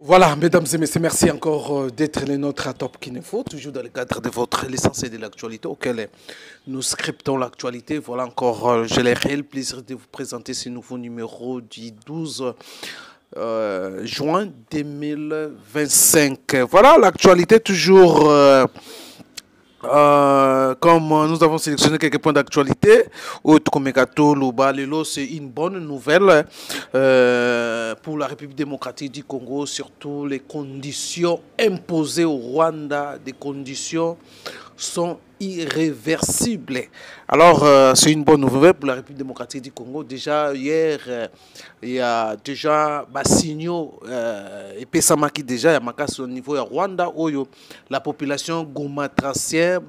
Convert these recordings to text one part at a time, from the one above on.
Voilà, mesdames et messieurs, merci encore d'être les nôtres à Top Kinefo, toujours dans le cadre de votre l'essentiel de l'actualité auquel nous scriptons l'actualité. Voilà encore, j'ai le réel plaisir de vous présenter ce nouveau numéro du 12 juin 2025. Voilà, l'actualité toujours... comme nous avons sélectionné quelques points d'actualité, c'est une bonne nouvelle pour la République démocratique du Congo, surtout les conditions imposées au Rwanda, des conditions sont irréversibles. Alors, c'est une bonne nouvelle pour la République démocratique du Congo. Déjà, hier, il y a déjà signaux et Pesamaki déjà, il y a Makasi au niveau de Rwanda, où la population gomatracienne,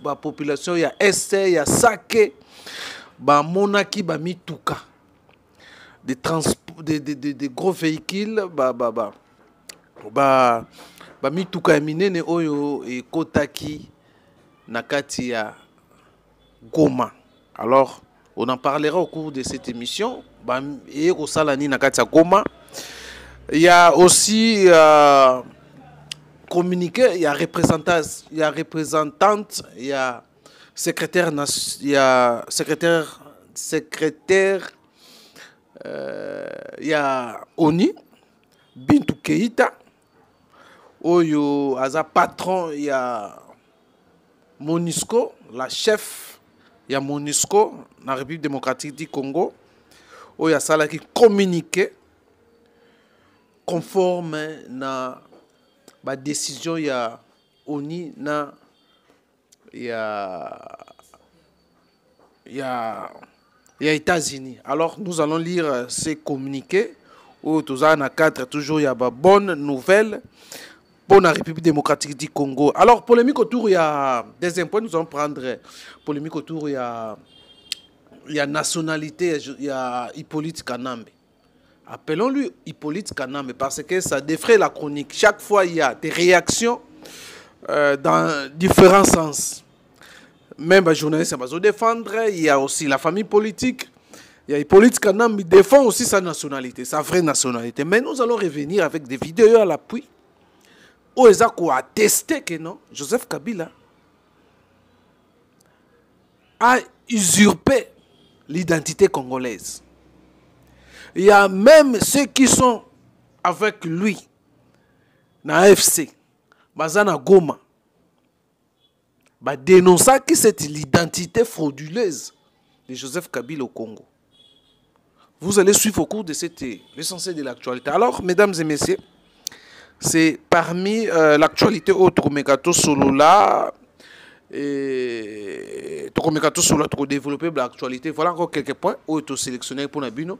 la population, il y a Este, il y a Sake, Monaki, Mituka. Des gros véhicules, Mituka et Minene, Oyo et Kotaki. Nakati ya Goma. Alors, on en parlera au cours de cette émission. Et au Salani Nakati ya Goma. Il y a aussi communiqué, il y a représentante, il y a secrétaire, il y a Oni, Bintou Keita, Oyo, Aza patron, il y a MONUSCO, la chef, il y a MONUSCO, dans la République démocratique du Congo, où il y a ça qui communiqué conforme à la décision, il y a ONI, il y a États-Unis. Alors, nous allons lire ces communiqués, où tout ça, dans le cadre, toujours, il y a de bonnes nouvelles pour la République démocratique du Congo. Alors, polémique autour, il y a des points, nous allons prendre polémique autour, il y a nationalité, il y a Hippolyte Kanambe. Appelons-lui Hippolyte Kanambe parce que ça défraie la chronique. Chaque fois, il y a des réactions dans différents sens. Même les journalistes vont se défendre, il y a aussi la famille politique. Il y a Hippolyte Kanambe, il défend aussi sa nationalité, sa vraie nationalité. Mais nous allons revenir avec des vidéos à l'appui. Où ils ont attesté que non, Joseph Kabila a usurpé l'identité congolaise. Il y a même ceux qui sont avec lui dans l'AFC, Bazana Goma, dénonçant que c'est l'identité frauduleuse de Joseph Kabila au Congo. Vous allez suivre au cours de l'essentiel de l'actualité. Alors, mesdames et messieurs, c'est parmi l'actualité autre Megato Solo là et Megato Solo pour développer l'actualité. Voilà encore quelques points auto sélectionnés pour Nabino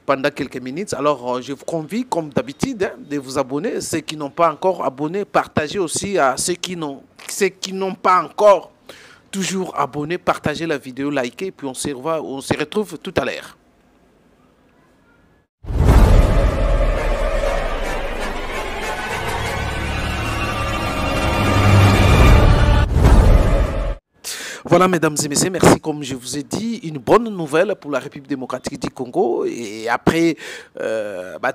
pendant quelques minutes. Alors je vous convie comme d'habitude de vous abonner. Ceux qui n'ont pas encore abonné, partagez aussi à ceux qui n'ont pas encore toujours abonné, partagez la vidéo, likez, puis on se retrouve tout à l'heure. Voilà, mesdames et messieurs, merci. Comme je vous ai dit, une bonne nouvelle pour la République démocratique du Congo. Et après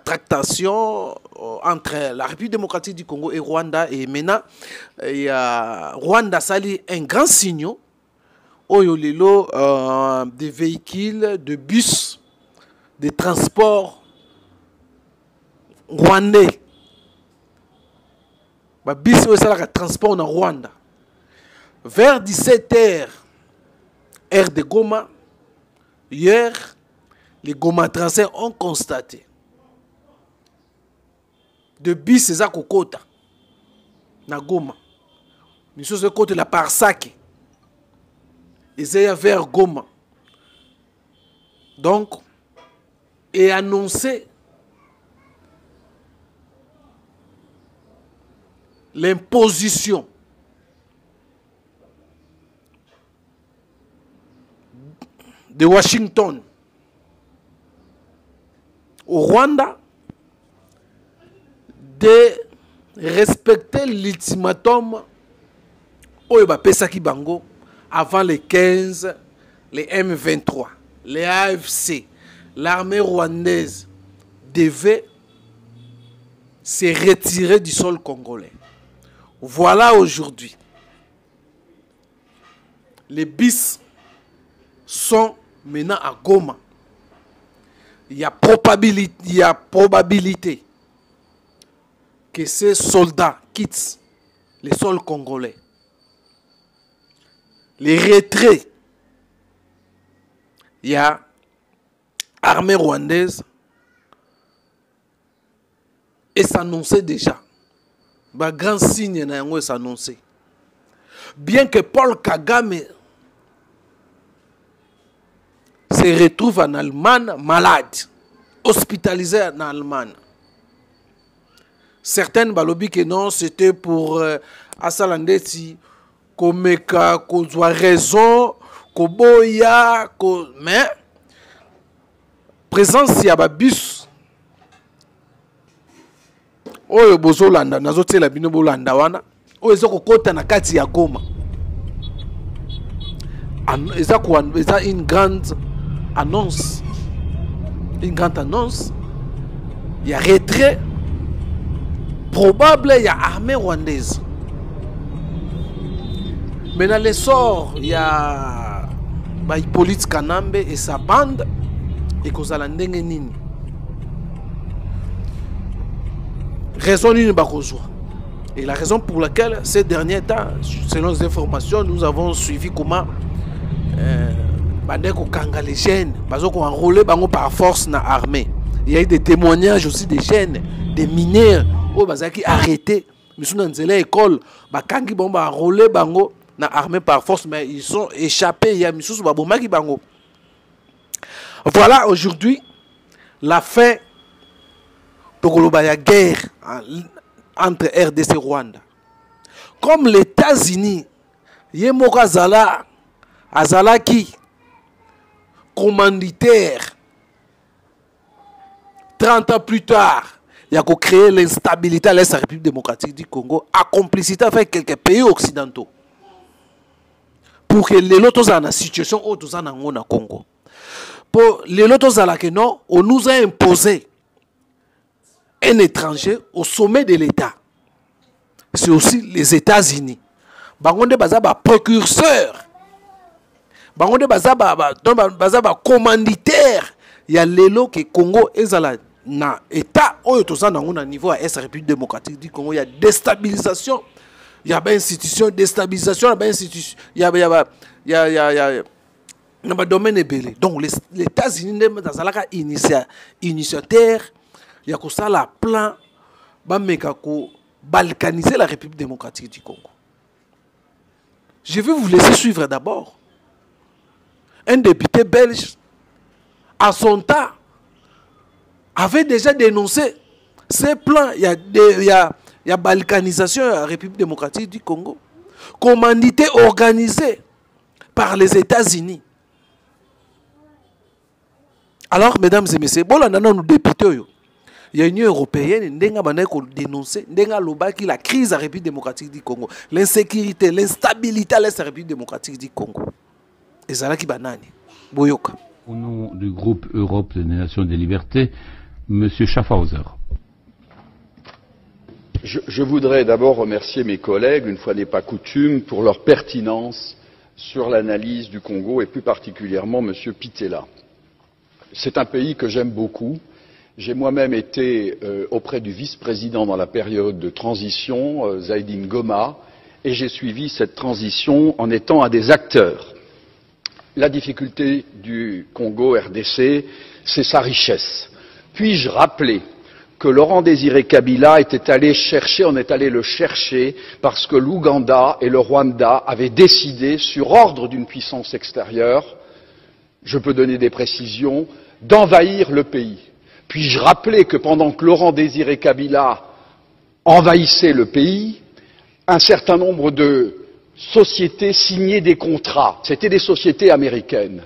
tractation entre la République démocratique du Congo et Rwanda, et maintenant, il y a Rwanda sali un grand signal. Oyolelo, des véhicules, de bus, des transports rwandais. Bus, c'est le transport en Rwanda. Vers 17h, heure de Goma, hier, les Gomatraciens ont constaté de bis c'est à Kokota, na Goma. Nous sommes côté la Parsake, ils sont vers Goma. Donc, et annoncé l'imposition de Washington au Rwanda de respecter l'ultimatum Oyoba Pesaki Bango avant les 15, les M23, les AFC, l'armée rwandaise devait s'est retiré du sol congolais. Voilà aujourd'hui. Les bis sont maintenant à Goma. Il y a probabilité que ces soldats quittent le sol congolais. Les retraits, il y a armée rwandaise et s'annonçait déjà. Un grand signe n'a s'annoncer. Bien que Paul Kagame se retrouve en Allemagne malade, hospitalisé en Allemagne. Certaines balobi que non, c'était pour Asalandeti, Komeka, Kozwa raison, Koboya, mais présence ya babus. Oyo bozolanda nazotela bino bolanda wana. Oyo ezoko kota na kati ya Goma. Eza une grande annonce. Une grande annonce. Il y a retrait probable, il y a armée rwandaise. Maintenant, l'essor, il y a Hippolyte Kanambe et sa bande et Kozala ndenge nini. Raison nini bakozwa. Et la raison pour laquelle ces derniers temps, selon les informations, nous avons suivi comment Bandeko Kanga les jeunes, parce qu'on enrôlé par force dans l'armée. Il y a eu des témoignages aussi des jeunes, des mineurs, qui arrêtés. Mais sont dans l'école, Bakangi bomba enrôlé bango dans l'armée par force, mais ils sont échappés. Il y a Missous Babomaki bango. Voilà aujourd'hui la fin de la guerre entre RDC et Rwanda. Comme les États-Unis, Yemoka Zala, Azalaki, commanditaire, 30 ans plus tard, il y a créé l'instabilité à l'Est de la République démocratique du Congo, à complicité avec quelques pays occidentaux. Pour que les lotos en situation où nous en avons au Congo. Pour les lotos en que non, on nous a imposé un étranger au sommet de l'État. C'est aussi les États-Unis. Bangonde bazaba précurseur. Bangonde bazaba commanditaire. Il y a l'élo que Congo ezala na état oyo na niveau à est République démocratique du Congo. Il y a déstabilisation. Il y a une institution, déstabilisation, il y a institution, il y a un domaine ébélé. Donc les États-Unis dans un initiateur, il y a ça la plan pour balkaniser la République démocratique du Congo. Je vais vous laisser suivre d'abord. Un député belge, à son temps, avait déjà dénoncé ces plans. Il y a balkanisation à la République démocratique du Congo. Commandité organisée par les États-Unis. Alors, mesdames et messieurs, bon, là, nous députés, il y a une Union européenne qui a dénoncé la crise à la République démocratique du Congo, l'insécurité, l'instabilité à l'Est de la République démocratique du Congo. Et c'est là qui banani. Boyoka. Au nom du groupe Europe des Nations des Libertés, M. Schaffhauser. Je voudrais d'abord remercier mes collègues, une fois n'est pas coutume, pour leur pertinence sur l'analyse du Congo et plus particulièrement M. Pitella. C'est un pays que j'aime beaucoup. J'ai moi-même été auprès du vice-président dans la période de transition, Zaidi Ngoma, et j'ai suivi cette transition en étant un des acteurs. La difficulté du Congo RDC, c'est sa richesse. Puis-je rappeler que Laurent Désiré Kabila était allé chercher, on est allé le chercher parce que l'Ouganda et le Rwanda avaient décidé, sur ordre d'une puissance extérieure, je peux donner des précisions, d'envahir le pays. Puis-je rappeler que pendant que Laurent Désiré Kabila envahissait le pays, un certain nombre de sociétés signaient des contrats. C'était des sociétés américaines.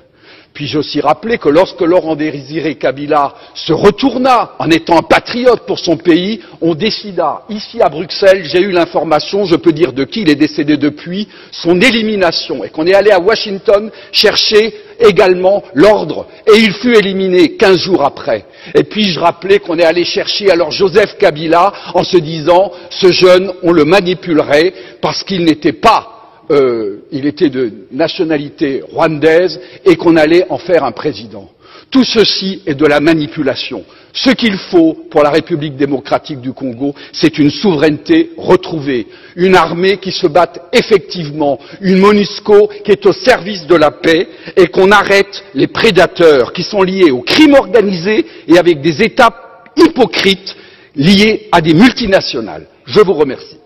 Puis-je aussi rappeler que lorsque Laurent Désiré Kabila se retourna en étant un patriote pour son pays, on décida, ici à Bruxelles, j'ai eu l'information, je peux dire de qui il est décédé depuis, son élimination, et qu'on est allé à Washington chercher également l'ordre et il fut éliminé 15 jours après. Et puis je rappelais qu'on est allé chercher alors Joseph Kabila en se disant ce jeune on le manipulerait parce qu'il n'était pas il était de nationalité rwandaise et qu'on allait en faire un président. Tout ceci est de la manipulation. Ce qu'il faut pour la République démocratique du Congo, c'est une souveraineté retrouvée, une armée qui se batte effectivement, une MONUSCO qui est au service de la paix et qu'on arrête les prédateurs qui sont liés au crime organisé et avec des États hypocrites liés à des multinationales. Je vous remercie.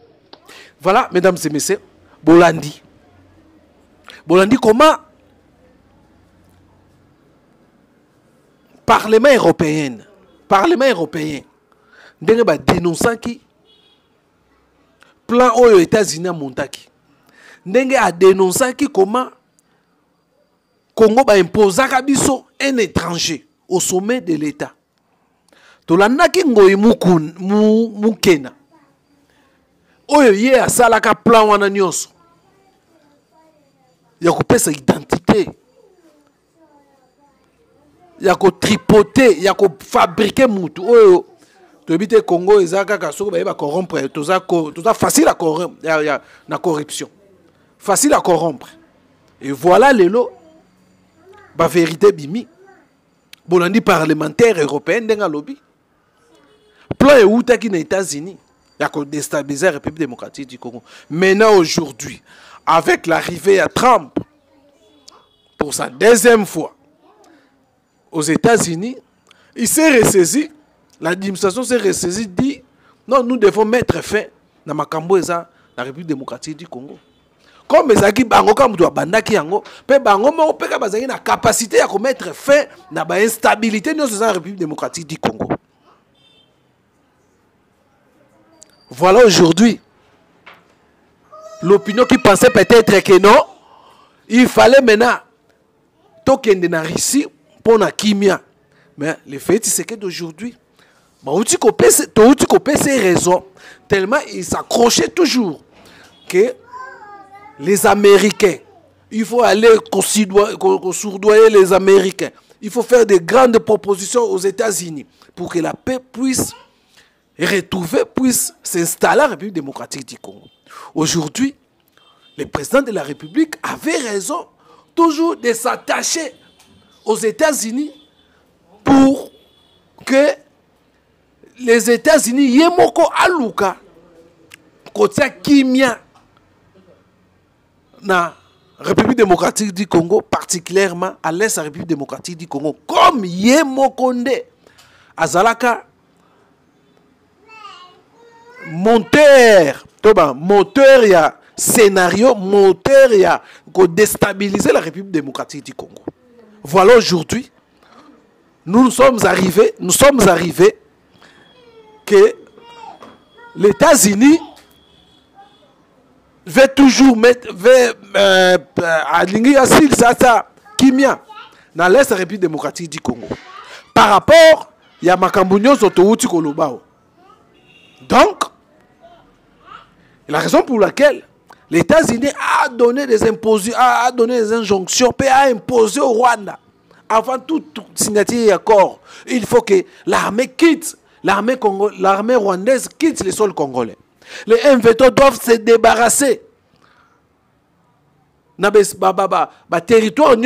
Voilà, mesdames et messieurs, Bolandi. Bolandi, comment Parlement européen, ndenge ba dénonçant qui plan aux États-Unis à montaki. Ndenge a dénoncé qui comment Congo ba imposa kabiso un étranger au sommet de l'État. Tolanda ki ngoyi mukena. Oyo ye asalaka plan wana nyonso. Ya kopesa identité. Ya ko tripoter, ya ko fabriquer mutu. Oyo to bité Congo ezaka ka soko ba corrompre, toza facile à corrompre, ya na corruption. Facile à corrompre. Et voilà lelo ba vérité bimi. Bolandi parlementaire européen denga lobby. Plan et outaki na États-Unis. Il y a déstabiliser la République démocratique du Congo. Maintenant, aujourd'hui, avec l'arrivée à Trump, pour sa deuxième fois, aux États-Unis, il s'est ressaisi, l'administration s'est ressaisie, dit, non, nous devons mettre fin à la République démocratique du Congo. Comme les bango comme doit bandaki yango, pe bango mo pe ka bazaki na capacité à mettre fin à la instabilité dans la République démocratique du Congo. Voilà aujourd'hui l'opinion qui pensait peut-être que non, il fallait maintenant tokende na Russie pour na kimia. Mais le fait c'est que d'aujourd'hui, tu coupes ces raisons tellement ils s'accrochaient toujours que les Américains, il faut aller sourdoyer les Américains. Il faut faire de grandes propositions aux États-Unis pour que la paix puisse s'installer à la République démocratique du Congo. Aujourd'hui, le président de la République avait raison toujours de s'attacher aux États-Unis pour que les États-Unis yemoko aluka kotia kimia na République démocratique du Congo, particulièrement à l'est de la République démocratique du Congo, comme yemokonde azalaka monteur, il y a scénario, monteur, il y a déstabiliser la République démocratique du Congo. Voilà aujourd'hui, nous sommes arrivés que les États-Unis veut toujours mettre à l'ingénieur ça kimia dans l'est de la République démocratique du Congo. Par rapport, il y a Makambunyo Zotouti Kolobao. Donc, la raison pour laquelle les États-Unis a donné des injonctions, a imposé au Rwanda, avant toute signature d'accord, il faut que l'armée quitte, l'armée rwandaise quitte le sol congolais. Les M23 doivent se débarrasser. Territoire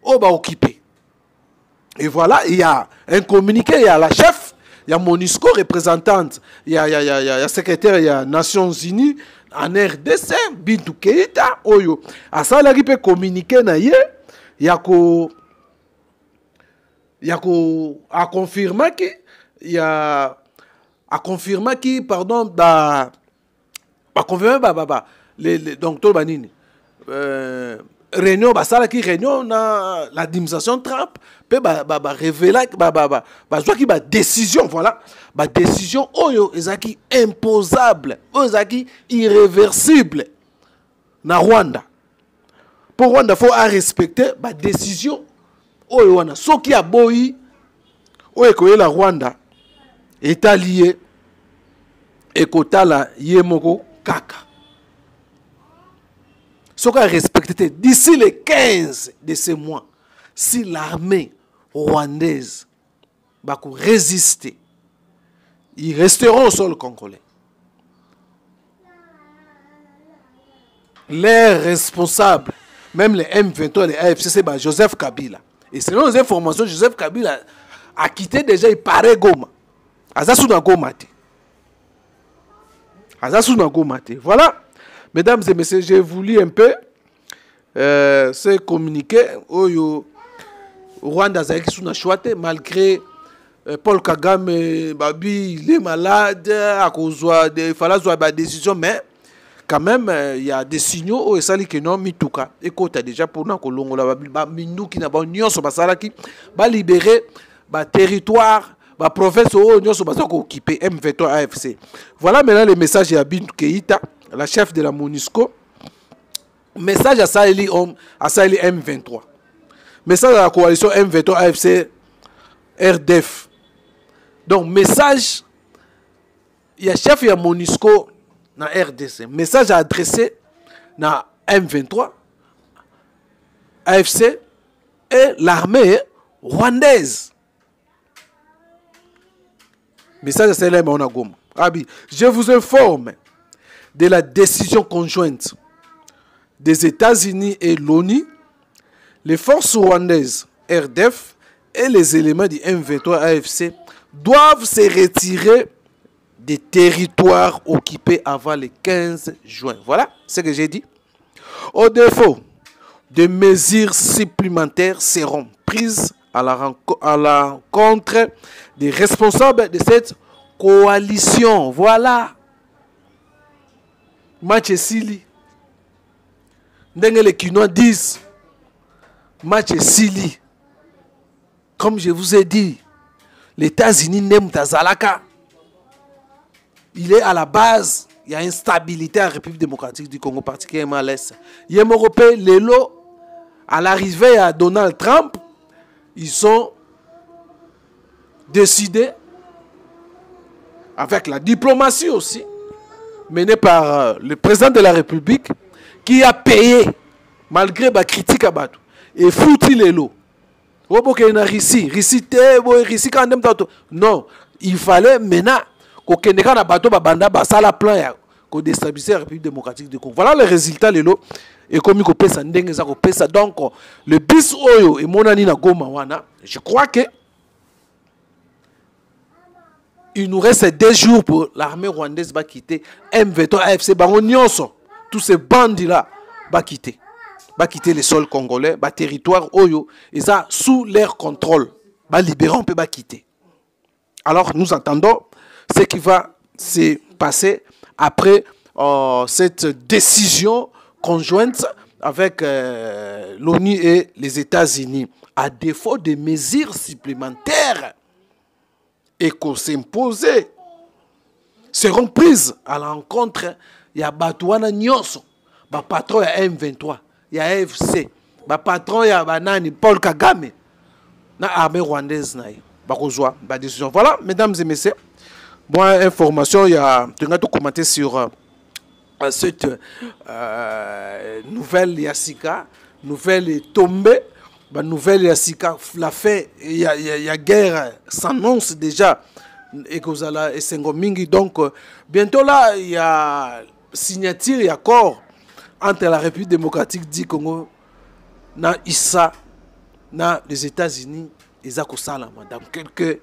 occupé. Et voilà, il y a un communiqué, il y a la chef. Il y a MONUSCO représentante, il y a secrétaire, il y a Nations Unies, en RDC, Bintou Keita, Oyo. À ça, il peut communiquer, il y a confirmer que, il y a à confirmer que, pardon, donc, tout banini. Réunion réunion na l'administration Trump peut révéler décision voilà décision oyo ezaki imposable ezaki irréversible na Rwanda pour Rwanda faut respecter décision oyo wana soki a boyi oyo ko la Rwanda est allié et kotala yemoko kaka. Ce qu'on a respecté d'ici les 15 de ce mois, si l'armée rwandaise va résister, ils resteront au sol congolais. Les responsables, même les M23 et les AFC, c'est Joseph Kabila. Et selon les informations, Joseph Kabila a quitté déjà, il paraît Goma. Azasuna Goma. Azasuna Goma. Voilà, mesdames et messieurs, j'ai voulu un peu ce communiqué au Rwanda Zaki Suna Chouate, malgré Paul Kagame, Babi, il est malade, il fallait avoir des décisions, mais quand même, il y a des signaux et ça que non mituka. Écoute, déjà pour nous Kolongola, Mindu qui n'a pas union sur Basaraki, va libérer le territoire, la province où union sur Basaraki occupé M23 AFC. Voilà maintenant le message à Bintou Keïta, la chef de la MONUSCO. Message à Saheli M23. Message à la coalition M23 AFC RDF. Donc message, il y a chef de la MONUSCO na RDC. Message à adresser na M23, AFC et l'armée rwandaise. Message à Selem Onagoma. Rabi, je vous informe de la décision conjointe des États-Unis et l'ONU. Les forces rwandaises RDF et les éléments du M23 AFC doivent se retirer des territoires occupés avant le 15 juin. Voilà ce que j'ai dit. Au défaut, des mesures supplémentaires seront prises à la rencontre des responsables de cette coalition. Voilà. Match Sili. Les Kinois disent match Sili. Comme je vous ai dit, les États-Unis n'aiment Tazalaka. Il est à la base, il y a une stabilité en République démocratique du Congo, particulièrement à l'Est. Les Européens, les lots, à l'arrivée à Donald Trump, ils sont décidés, avec la diplomatie aussi, menée par le président de la République, qui a payé, malgré la critique à Batou, et foutu les lots. Non, il fallait maintenant qu'on ait un bateau qui a plan pour déstabiliser la République démocratique du Congo. Voilà le résultat de l'eau. Et comme il pèse ça, donc le bis oyo et monani na goma wana, je crois que il nous reste 2 jours pour l'armée rwandaise va quitter M23 AFC Bangonionso. Tous ces bandits là va quitter les sols congolais, va territoire oyo et ça sous leur contrôle, va libérer on peut va quitter. Alors nous attendons ce qui va se passer après cette décision conjointe avec l'ONU et les États-Unis. À défaut de mesures supplémentaires et qu'on s'imposer seront prises à l'encontre. Il y a Batouana Nyonso, le patron de M23, il y a AFC, le patron de Banani, Paul Kagame, la armée rwandaise. Décision. Voilà, mesdames et messieurs. Bon, information, il y a tout commenter sur cette nouvelle Yassika, nouvelle tombée, nouvelle Yassika, la fait, il y a guerre s'annonce déjà et Kozala et Sengomingi. Donc, bientôt là, il y a signature et accord entre la République démocratique du Congo, na ISA, na les États-Unis et Zako Salama. Dans quelques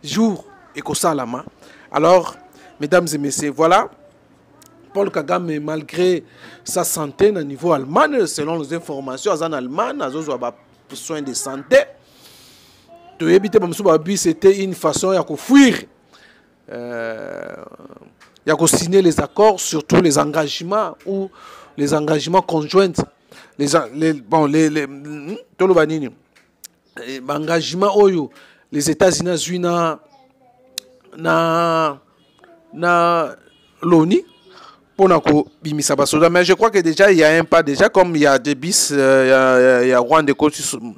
jours, et Salama. Alors, mesdames et messieurs, voilà. Paul Kagame, malgré sa santé au niveau allemand, selon les informations, en Allemagne, il a besoin de santé. C'était une façon de fuir. Il y a signer les accords, surtout les engagements ou les engagements conjoints. Les engagements où les États-Unis na l'ONU pour bimisa basoda. Mais je crois que déjà il y a un pas déjà, comme il y a des bis, il y a Rwanda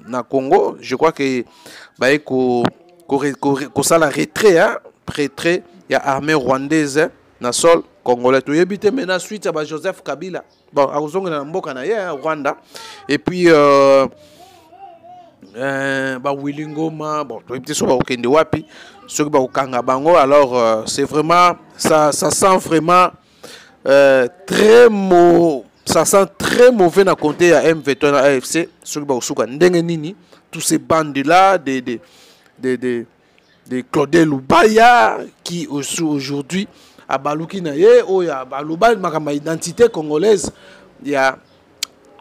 na Congo. Je crois que bah ça la retrait, hein, retrait. Il y a armée rwandaise na sol congolais. Tu habite maintenant suite à Joseph Kabila. Bon, à Ozonga Mboka na ye Rwanda. Et puis Willy Ngoma, bon, tu es sur Okende Wapi, sur Okanga Bango. Alors c'est vraiment ça sent vraiment très ça sent très mauvais dans compter à M23 à AFC sur Baoussouka Ndengenini, tous ces bandes là de Claudel Lubaya qui aujourd'hui à Balouki Naye ou à Balouba ma identité congolaise, il y a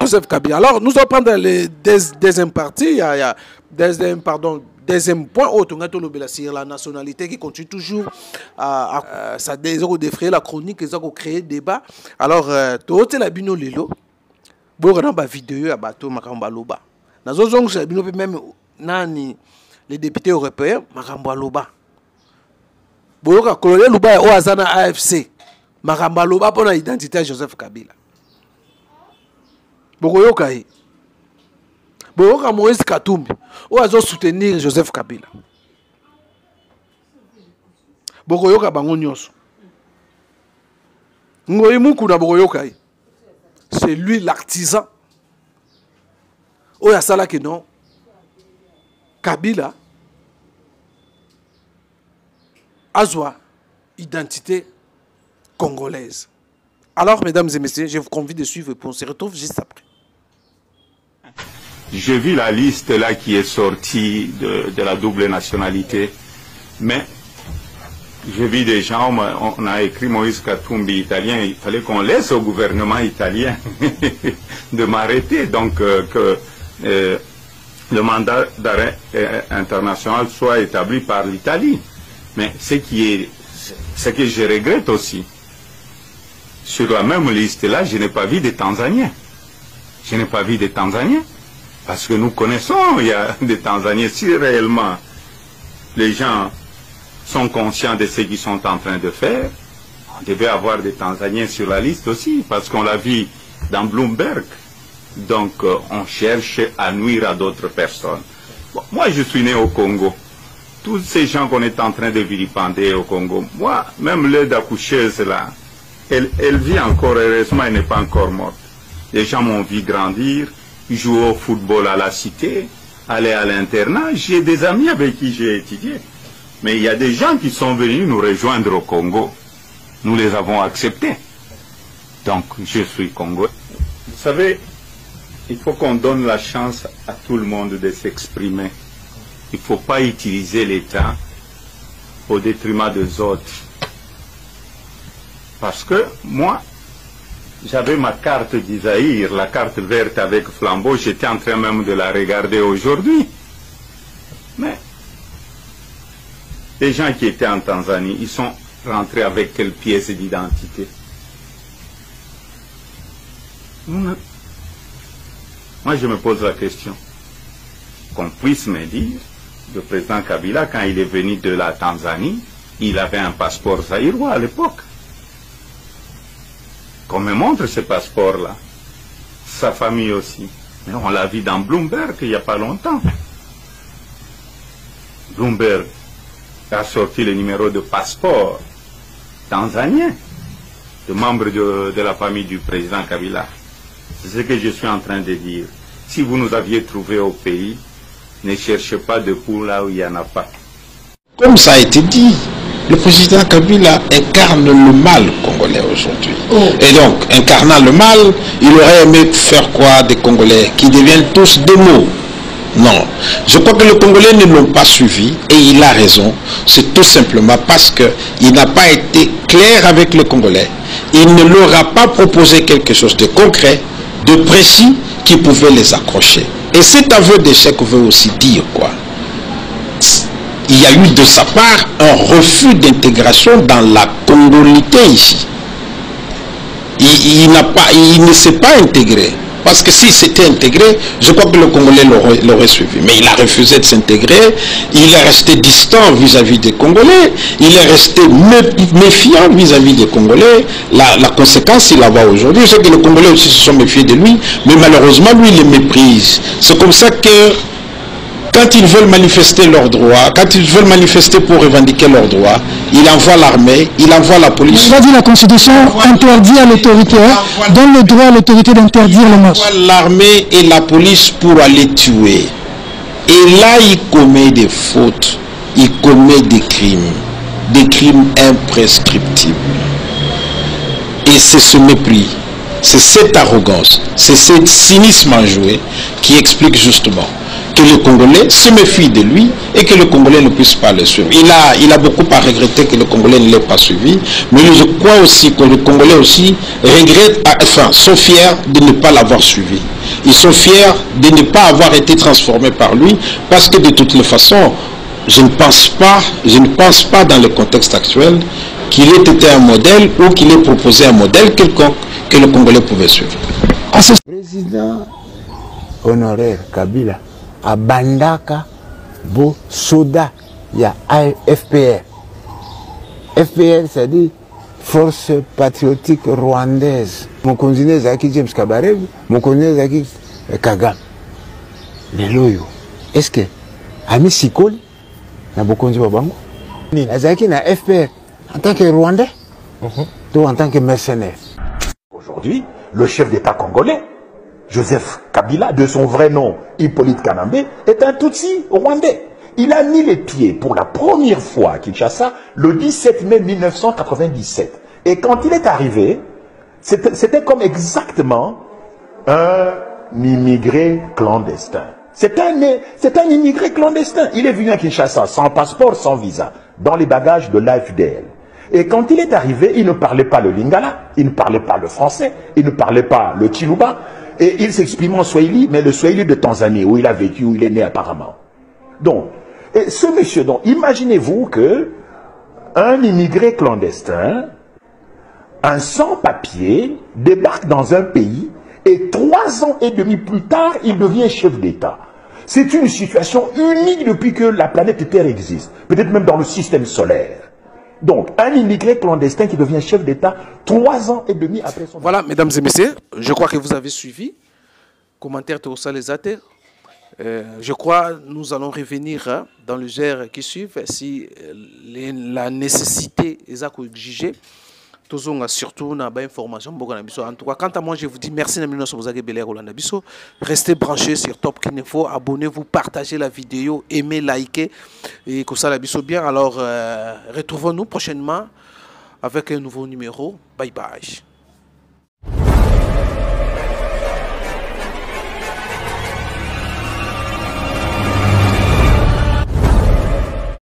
Joseph Kabila. Alors nous allons prendre les deuxième partie, il y a deuxième point sur la nationalité qui continue toujours ça défrayer la chronique, ils ont créé débat. Alors tu la bino lelo bon na vidéo à bateau makamba loba na zozong ça bino même nani les députés européens makamba loba boyoka colonel Luba o azana AFC makamba loba pour la identité de Joseph Kabila boyoka Moïse Katumbi ou azo soutenir Joseph Kabila. Bokoyoka bango nyonso. Ngoyi muku na bokoyoka. C'est lui l'artisan. Oya sala que non. Kabila azwa identité congolaise. Alors mesdames et messieurs, je vous convie de suivre et on se retrouve juste après. J'ai vu la liste là qui est sortie de la double nationalité, mais j'ai vu des gens, on a écrit Moïse Katumbi italien, il fallait qu'on laisse au gouvernement italien de m'arrêter, donc que le mandat d'arrêt international soit établi par l'Italie. Mais ce que je regrette aussi, sur la même liste là, je n'ai pas vu des Tanzaniens. Je n'ai pas vu des Tanzaniens. Parce que nous connaissons, il y a des Tanzaniens, si réellement les gens sont conscients de ce qu'ils sont en train de faire, on devait avoir des Tanzaniens sur la liste aussi, parce qu'on l'a vu dans Bloomberg. Donc on cherche à nuire à d'autres personnes. Bon, moi je suis né au Congo. Tous ces gens qu'on est en train de vilipender au Congo, moi, même l'aide accoucheuse là, elle vit encore, heureusement elle n'est pas encore morte. Les gens m'ont vu grandir, jouer au football à la cité, aller à l'internat. J'ai des amis avec qui j'ai étudié. Mais il y a des gens qui sont venus nous rejoindre au Congo. Nous les avons acceptés. Donc, je suis Congolais. Vous savez, il faut qu'on donne la chance à tout le monde de s'exprimer. Il ne faut pas utiliser l'État au détriment des autres. Parce que moi, j'avais ma carte d'Isaïr, la carte verte avec flambeau, j'étais en train même de la regarder aujourd'hui. Mais les gens qui étaient en Tanzanie, ils sont rentrés avec quelle pièce d'identité? Moi, je me pose la question. Qu'on puisse me dire, le président Kabila, quand il est venu de la Tanzanie, il avait un passeport zaïrois à l'époque. Qu'on me montre ce passeport-là. Sa famille aussi. Mais on l'a vu dans Bloomberg il n'y a pas longtemps. Bloomberg a sorti le numéro de passeport tanzanien de membres de la famille du président Kabila. C'est ce que je suis en train de dire. Si vous nous aviez trouvé au pays, ne cherchez pas de poule là où il n'y en a pas. Comme ça a été dit, le président Kabila incarne le mal congolais aujourd'hui. Et donc, incarnant le mal, il aurait aimé faire quoi des Congolais qui deviennent tous des mots? Non. Je crois que les Congolais ne l'ont pas suivi et il a raison. C'est tout simplement parce qu'il n'a pas été clair avec les Congolais. Il ne leur a pas proposé quelque chose de concret, de précis, qui pouvait les accrocher. Et cet aveu d'échec veut aussi dire quoi? Il y a eu de sa part un refus d'intégration dans la congolité ici. Il ne s'est pas intégré. Parce que s'il s'était intégré, je crois que le Congolais l'aurait suivi. Mais il a refusé de s'intégrer, il est resté distant vis-à-vis des Congolais, il est resté méfiant vis-à-vis des Congolais. La conséquence, il la voit aujourd'hui. Je sais que les Congolais aussi se sont méfiés de lui, mais malheureusement, lui, il les méprise. C'est comme ça que Quand ils veulent manifester leurs droits, quand ils veulent manifester pour revendiquer leurs droits, il envoie l'armée, il envoie la police. Il a dit la Constitution interdit à l'autorité, donne le droit à l'autorité d'interdire les marches. Il envoie l'armée et la police pour aller tuer. Et là, il commet des fautes, il commet des crimes imprescriptibles. Et c'est ce mépris, c'est cette arrogance, c'est ce cynisme enjoué qui explique justement que le Congolais se méfie de lui et que le Congolais ne puisse pas le suivre. Il a beaucoup à regretter que le Congolais ne l'ait pas suivi, mais je crois aussi que le Congolais aussi sont fiers de ne pas l'avoir suivi. Ils sont fiers de ne pas avoir été transformés par lui, parce que de toutes les façons, je ne pense pas dans le contexte actuel qu'il ait été un modèle ou qu'il ait proposé un modèle quelconque que le Congolais pouvait suivre. Président honoraire Kabila a bandaka bo soda ya FPR. FPR, c'est-à-dire Force Patriotique Rwandaise. Mon continent Zaki James Kabarebe, mon continent Zaki Kagame. Les loyaux. Est-ce que Ami Sikoli na bokonzi babango Zaki na FPR en tant que Rwandais ou en tant que mercenaire? Aujourd'hui, le chef d'État congolais, Joseph Kabila, de son vrai nom Hippolyte Kanambe, est un Tutsi rwandais. Il a mis les pieds pour la première fois à Kinshasa le 17 mai 1997. Et quand il est arrivé, c'était comme exactement un immigré clandestin. C'est un immigré clandestin. Il est venu à Kinshasa sans passeport, sans visa, dans les bagages de l'AFDL. Et quand il est arrivé, il ne parlait pas le lingala, il ne parlait pas le français, il ne parlait pas le chiluba, et il s'exprime en swahili, mais le swahili de Tanzanie, où il a vécu, où il est né apparemment. Donc, et ce monsieur, donc, imaginez-vous que un immigré clandestin, un sans-papier, débarque dans un pays, et 3 ans et demi plus tard, il devient chef d'État. C'est une situation unique depuis que la planète Terre existe, peut-être même dans le système solaire. Donc, un immigré clandestin qui devient chef d'État 3 ans et demi après son... Voilà, mesdames et messieurs, je crois que vous avez suivi. Commentaire de Osalezate. Je crois que nous allons revenir dans le GR qui suit si la nécessité est exigée. Surtout dans l'information. En tout cas, quant à moi, je vous dis merci. Restez branchés sur Top Kinefo. Abonnez-vous, partagez la vidéo, aimez, likez. Et que ça la bien. Alors, retrouvons-nous prochainement avec un nouveau numéro. Bye bye.